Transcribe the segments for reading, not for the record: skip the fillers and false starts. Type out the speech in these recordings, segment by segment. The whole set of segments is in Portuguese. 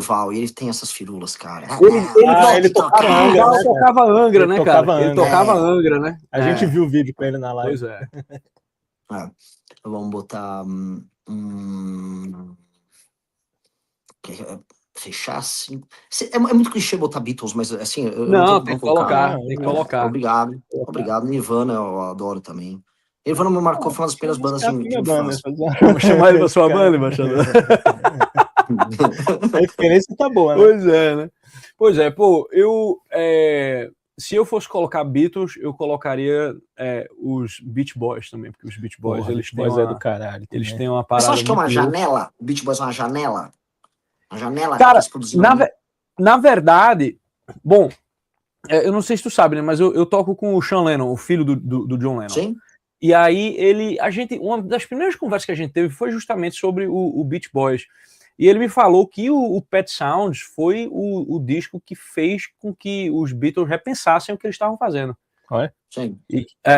Val, e ele tem essas firulas, cara. Ele tocava Angra, né, cara? Ele tocava Angra, né? A gente viu o vídeo com ele na live. Pois é. Vamos botar fechar assim. É muito clichê botar Beatles, mas assim. Tem que colocar. Obrigado. Nirvana eu adoro também. Nirvana me marcou, foi uma das primeiras bandas de infância. Vamos chamar ele pra sua banda, embaixador. A referência tá boa, né? Pois é, né? Pois é, pô, se eu fosse colocar Beatles, eu colocaria os Beach Boys também, porque os Beach Boys, eles têm do caralho. Eles têm uma parada. Você acha que é uma janela? O Beach Boys é uma janela? Uma janela cara, que eles produziram? Na verdade, bom, eu não sei se tu sabe, né? Mas eu toco com o Sean Lennon, o filho do John Lennon. Sim. E aí uma das primeiras conversas que a gente teve foi justamente sobre o Beach Boys. E ele me falou que o Pet Sounds foi o disco que fez com que os Beatles repensassem o que eles estavam fazendo. Sim.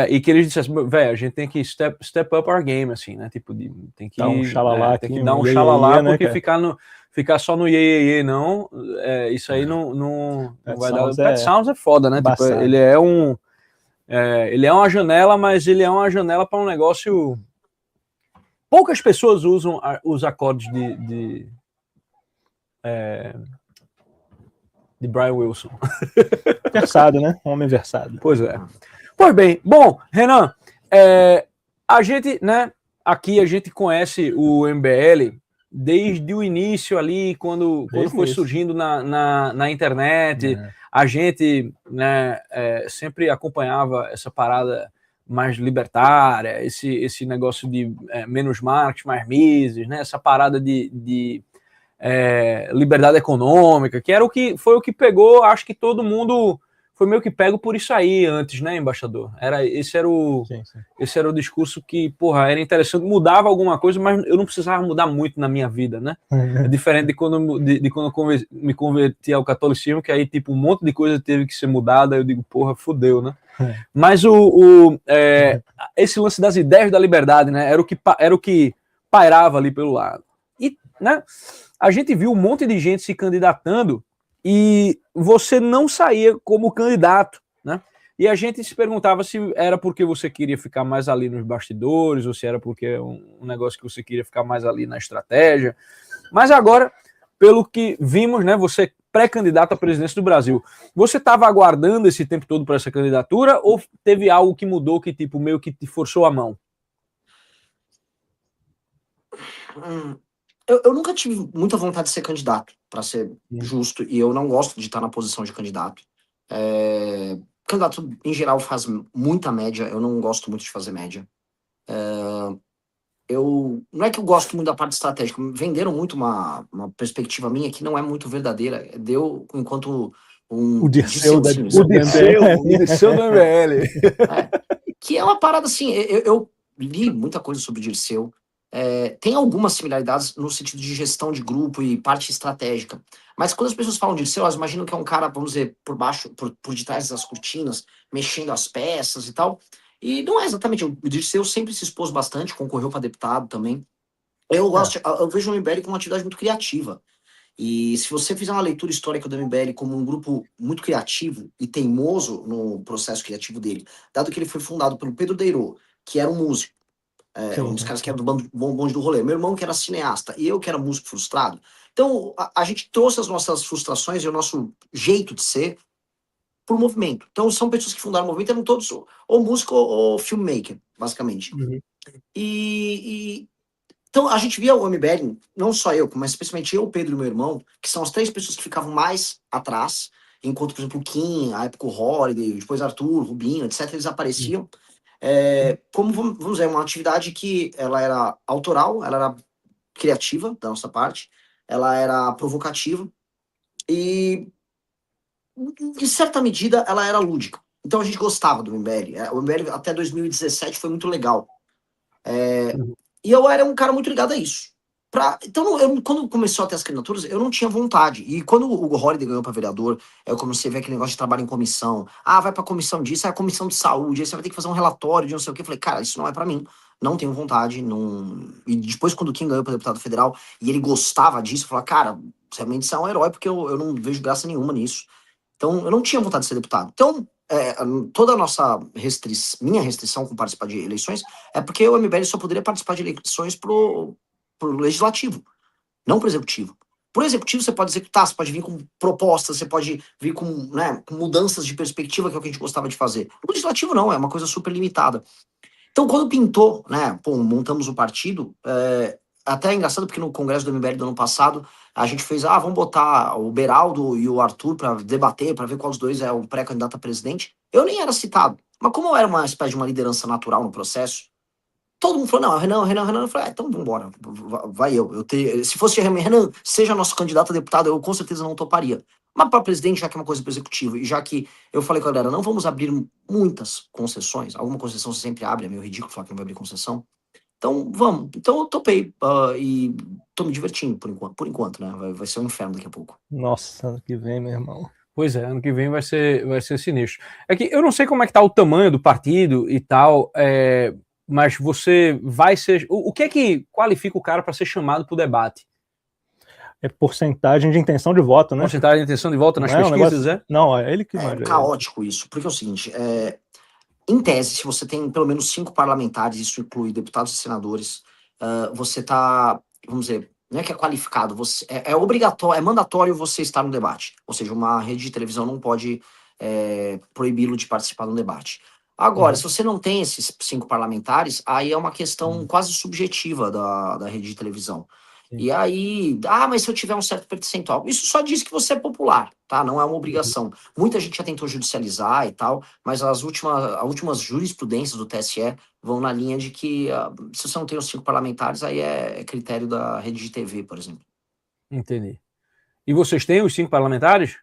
E que eles dissessem, velho, a gente tem que step up our game, assim, né? Tipo, tem que dar um xalalá, porque né, ficar só no iê, não, isso aí não vai dar. O Pet Sounds é foda, né? Tipo, ele é uma janela, mas ele é uma janela para um negócio. Poucas pessoas usam os acordes de Brian Wilson. Versado, né? Homem versado. Pois é. Pois bem, bom, Renan, a gente, né, aqui a gente conhece o MBL desde o início ali, quando foi surgindo na internet, a gente, né, sempre acompanhava essa parada mais libertária, esse negócio de menos Marx, mais Mises, né, essa parada de liberdade econômica, que foi o que pegou, acho que todo mundo foi meio que pego por isso aí antes, né, embaixador? Esse era o discurso que, porra, era interessante, mudava alguma coisa, mas eu não precisava mudar muito na minha vida, né? É diferente de quando eu me converti ao catolicismo, que aí, tipo, um monte de coisa teve que ser mudada, eu digo, porra, fudeu, né? Mas esse lance das ideias da liberdade, né, era o que pairava ali pelo lado. E, né, a gente viu um monte de gente se candidatando e você não saía como candidato, né? E a gente se perguntava se era porque você queria ficar mais ali nos bastidores ou se era porque é um negócio que você queria ficar mais ali na estratégia. Mas agora, pelo que vimos, né, você pré-candidato à presidência do Brasil. Você estava aguardando esse tempo todo para essa candidatura ou teve algo que mudou que tipo meio que te forçou a mão? Eu nunca tive muita vontade de ser candidato, para ser justo, e eu não gosto de estar na posição de candidato. Candidato, em geral, faz muita média, eu não gosto muito de fazer média. Não é que eu gosto muito da parte estratégica, venderam muito uma perspectiva minha que não é muito verdadeira, deu enquanto o Dirceu do MBL. Que é uma parada assim, eu li muita coisa sobre o Dirceu. Tem algumas similaridades no sentido de gestão de grupo e parte estratégica. Mas quando as pessoas falam de Dirceu, elas imaginam que é um cara, vamos dizer, por baixo, por detrás das cortinas, mexendo as peças e tal. E não é exatamente. O Dirceu sempre se expôs bastante, concorreu para deputado também. Eu vejo o MBL como uma atividade muito criativa. E se você fizer uma leitura histórica do MBL como um grupo muito criativo e teimoso no processo criativo dele, dado que ele foi fundado pelo Pedro Deirô, que era um músico, um dos caras que era do bonde do rolê. Meu irmão que era cineasta e eu que era músico frustrado. Então, a gente trouxe as nossas frustrações e o nosso jeito de ser pro movimento. Então, são pessoas que fundaram o movimento, eram todos ou músico ou filmmaker, basicamente. Então, a gente via o MBL, não só eu, mas especialmente eu, Pedro e meu irmão, que são as 3 pessoas que ficavam mais atrás, enquanto, por exemplo, o Kim, a época o Holiday, depois Arthur, Rubinho, etc., eles apareciam. Como, vamos dizer, uma atividade que ela era autoral, ela era criativa da nossa parte, ela era provocativa e, em certa medida, ela era lúdica. Então a gente gostava do MBL. O MBL até 2017 foi muito legal. E eu era um cara muito ligado a isso. Então, quando começou a ter as candidaturas, eu não tinha vontade. E quando o Holiday ganhou para vereador, eu comecei a ver aquele negócio de trabalho em comissão. Vai pra comissão disso, a comissão de saúde, aí você vai ter que fazer um relatório de não sei o quê. Eu falei, cara, isso não é para mim. Não tenho vontade. Não... E depois, quando o Kim ganhou para deputado federal, e ele gostava disso, eu falei, cara, você é um herói, porque eu não vejo graça nenhuma nisso. Então, eu não tinha vontade de ser deputado. Então, toda a nossa minha restrição com participar de eleições é porque o MBL só poderia participar de eleições pro legislativo, não pro executivo. Pro executivo você pode executar, você pode vir com propostas, você pode vir com, né, com mudanças de perspectiva, que é o que a gente gostava de fazer. No legislativo não, é uma coisa super limitada. Então, quando pintou, né, montamos o partido, até é engraçado porque no congresso do MBL do ano passado, a gente fez, vamos botar o Beraldo e o Arthur para debater, para ver qual dos dois é o pré-candidato a presidente. Eu nem era citado, mas como eu era uma espécie de uma liderança natural no processo, todo mundo falou, não, Renan, eu falei, então vambora, vai se fosse Renan, seja nosso candidato a deputado, eu com certeza não toparia. Mas para presidente, já que é uma coisa para executivo, e já que eu falei com a galera, não vamos abrir muitas concessões, alguma concessão você sempre abre, é meio ridículo falar que não vai abrir concessão, então vamos. Então eu topei, e tô me divertindo por enquanto, né, vai ser um inferno daqui a pouco. Nossa, ano que vem, meu irmão. Pois é, ano que vem vai ser sinistro. É que eu não sei como é que tá o tamanho do partido e tal, mas você vai ser... O que é que qualifica o cara para ser chamado para o debate? É porcentagem de intenção de voto, né? Porcentagem de intenção de voto nas pesquisas, Não, é ele que manja. É caótico isso, porque é o seguinte, em tese, se você tem pelo menos 5 parlamentares, isso inclui deputados e senadores, você tá, vamos dizer, não é que é qualificado, é obrigatório, é mandatório você estar no debate. Ou seja, uma rede de televisão não pode proibi-lo de participar do debate. Agora, se você não tem esses 5 parlamentares, aí é uma questão quase subjetiva da rede de televisão. E aí, mas se eu tiver um certo percentual, isso só diz que você é popular, tá? Não é uma obrigação. Muita gente já tentou judicializar e tal, mas as últimas jurisprudências do TSE vão na linha de que se você não tem os 5 parlamentares, aí é critério da rede de TV, por exemplo. Entendi. E vocês têm os 5 parlamentares?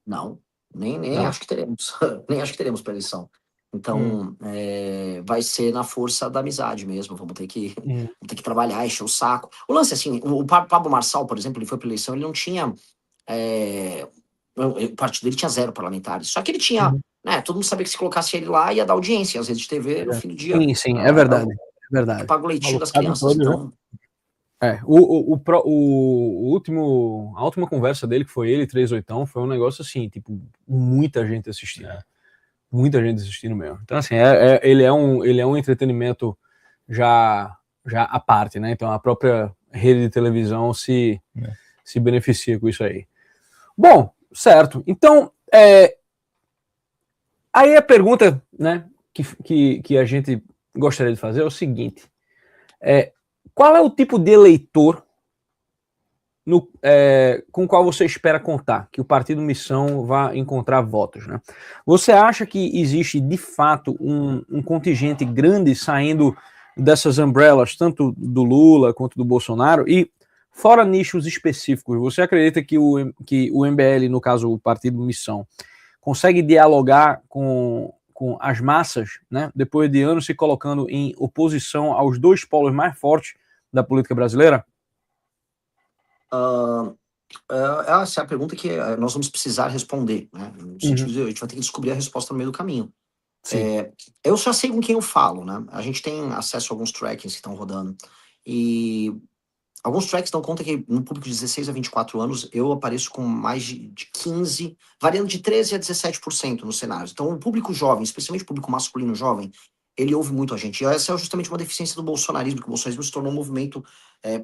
Não, nem acho que teremos. Nem acho que teremos para eleição. Então, vai ser na força da amizade mesmo. Vamos ter que trabalhar, encher o saco. O lance, assim, o Pablo Marçal, por exemplo, ele foi para eleição, ele não tinha... o partido dele tinha 0 parlamentares. Só que ele tinha... né, todo mundo sabia que se colocasse ele lá, ia dar audiência. As redes de TV, no fim do dia... Sim, é verdade. É verdade. Paga o leitinho das crianças, então... A última conversa dele, que foi ele, 38, foi um negócio assim, tipo, muita gente assistindo. Muita gente assistindo mesmo. Então, assim, ele é um entretenimento já à parte, né? Então, a própria rede de televisão se beneficia com isso aí. Bom, certo. Então, aí a pergunta, né, que a gente gostaria de fazer é o seguinte. Qual é o tipo de eleitor com o qual você espera contar, que o Partido Missão vá encontrar votos, né? Você acha que existe, de fato, um contingente grande saindo dessas umbrellas, tanto do Lula quanto do Bolsonaro, e fora nichos específicos, você acredita que o MBL, no caso o Partido Missão, consegue dialogar com as massas, né, depois de anos se colocando em oposição aos 2 polos mais fortes da política brasileira? Essa é a pergunta que nós vamos precisar responder, né? No sentido de a gente vai ter que descobrir a resposta no meio do caminho. Eu já sei com quem eu falo, né? A gente tem acesso a alguns trackings que estão rodando, e alguns tracks dão conta que no público de 16 a 24 anos eu apareço com mais de 15, variando de 13 a 17% nos cenários. Então o público jovem, especialmente o público masculino jovem, ele ouve muito a gente. E essa é justamente uma deficiência do bolsonarismo, que o bolsonarismo se tornou um movimento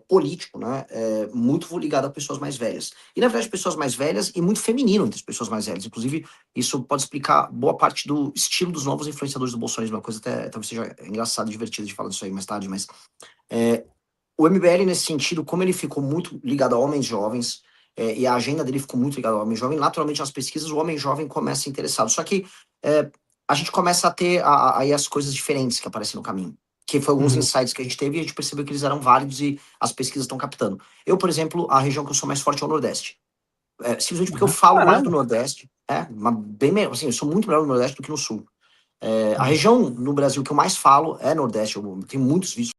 político, né, muito ligado a pessoas mais velhas. E, na verdade, pessoas mais velhas e muito feminino entre as pessoas mais velhas. Inclusive, isso pode explicar boa parte do estilo dos novos influenciadores do bolsonarismo. Uma coisa até talvez seja engraçada e divertida de falar disso aí mais tarde, mas o MBL, nesse sentido, como ele ficou muito ligado a homens jovens, e a agenda dele ficou muito ligada ao homem jovem, naturalmente nas pesquisas o homem jovem começa interessado. Só que a gente começa a ter aí as coisas diferentes que aparecem no caminho, que foi alguns insights que a gente teve e a gente percebeu que eles eram válidos e as pesquisas estão captando. Eu, por exemplo, a região que eu sou mais forte é o Nordeste. Simplesmente porque eu falo mais do Nordeste, bem melhor, assim, eu sou muito melhor no Nordeste do que no Sul. A região no Brasil que eu mais falo é Nordeste, eu tenho muitos vídeos